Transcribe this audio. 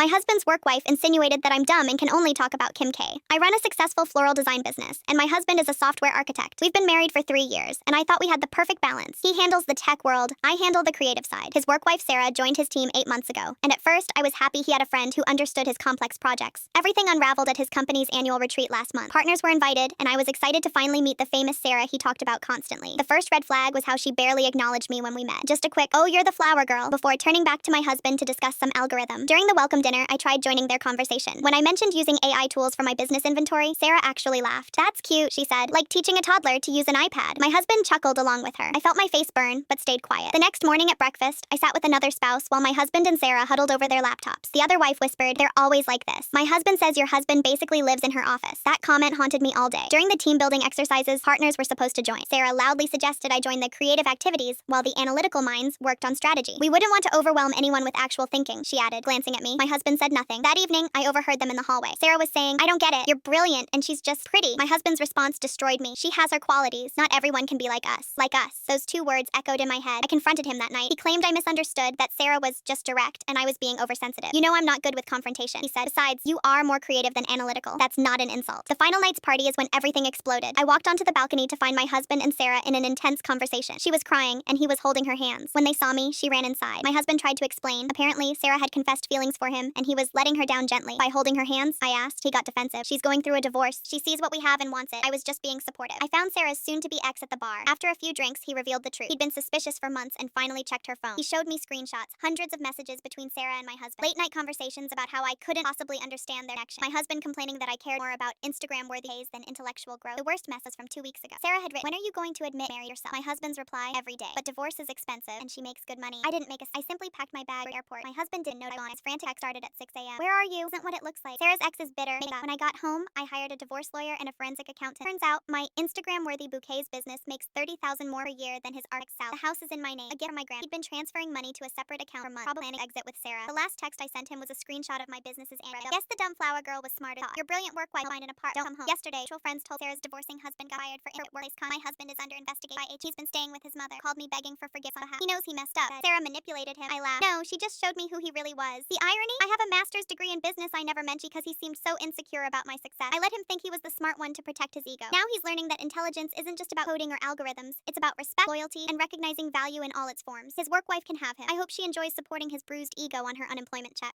My husband's work wife insinuated that I'm dumb and can only talk about Kim K. I run a successful floral design business, and my husband is a software architect. We've been married for 3 years, and I thought we had the perfect balance. He handles the tech world, I handle the creative side. His work wife Sarah joined his team 8 months ago, and at first I was happy he had a friend who understood his complex projects. Everything unraveled at his company's annual retreat last month. Partners were invited, and I was excited to finally meet the famous Sarah he talked about constantly. The first red flag was how she barely acknowledged me when we met. Just a quick, "Oh, you're the flower girl," before turning back to my husband to discuss some algorithm. During the welcome dinner, I tried joining their conversation. When I mentioned using AI tools for my business inventory, Sarah actually laughed. "That's cute," she said, "like teaching a toddler to use an iPad." My husband chuckled along with her. I felt my face burn, but stayed quiet. The next morning at breakfast, I sat with another spouse while my husband and Sarah huddled over their laptops. The other wife whispered, "They're always like this." My husband says your husband basically lives in her office. That comment haunted me all day. During the team building exercises, partners were supposed to join. Sarah loudly suggested I join the creative activities while the analytical minds worked on strategy. "We wouldn't want to overwhelm anyone with actual thinking," she added, glancing at me. My husband said nothing. That evening, I overheard them in the hallway. Sarah was saying, "I don't get it. You're brilliant, and she's just pretty." My husband's response destroyed me. "She has her qualities. Not everyone can be like us." Like us. Those 2 words echoed in my head. I confronted him that night. He claimed I misunderstood, that Sarah was just direct, and I was being oversensitive. "You know I'm not good with confrontation," he said. "Besides, you are more creative than analytical. That's not an insult." The final night's party is when everything exploded. I walked onto the balcony to find my husband and Sarah in an intense conversation. She was crying, and he was holding her hands. When they saw me, she ran inside. My husband tried to explain. Apparently, Sarah had confessed feelings for him, and he was letting her down gently. By holding her hands, I asked. He got defensive. "She's going through a divorce. She sees what we have and wants it." I was just being supportive. I found Sarah's soon-to-be ex at the bar. After a few drinks, he revealed the truth. He'd been suspicious for months and finally checked her phone. He showed me screenshots, hundreds of messages between Sarah and my husband. Late-night conversations about how I couldn't possibly understand their connection. My husband complaining that I cared more about Instagram-worthy days than intellectual growth. The worst mess was from 2 weeks ago. Sarah had written, "When are you going to admit marry yourself?" My husband's reply, "Every day. But divorce is expensive, and she makes good money." I simply packed my bag for the airport. My husband didn't know I was frantic. Text started at 6 a.m. "Where are you?" Isn't what it looks like. Sarah's ex is bitter. When I got home, I hired a divorce lawyer and a forensic accountant. Turns out, my Instagram-worthy bouquets business makes $30,00000 more a year than his art salary. The house is in my name. A gift from my grand. He'd been transferring money to a separate account for months. Probably planning exit with Sarah. The last text I sent him was a screenshot of my business's errand. "Guess the dumb flower girl was smarter. Your brilliant work wife find an apart. Don't come home." Yesterday, mutual friends told Sarah's divorcing husband got fired for workplace con. My husband is under investigation by H. He's been staying with his mother. Called me begging for forgiveness. He knows he messed up. Sarah manipulated him. I laughed. "No, she just showed me who he really was." The irony? I have a master's degree in business I never mentioned because he seemed so insecure about my success. I let him think he was the smart one to protect his ego. Now he's learning that intelligence isn't just about coding or algorithms. It's about respect, loyalty, and recognizing value in all its forms. His work wife can have him. I hope she enjoys supporting his bruised ego on her unemployment check.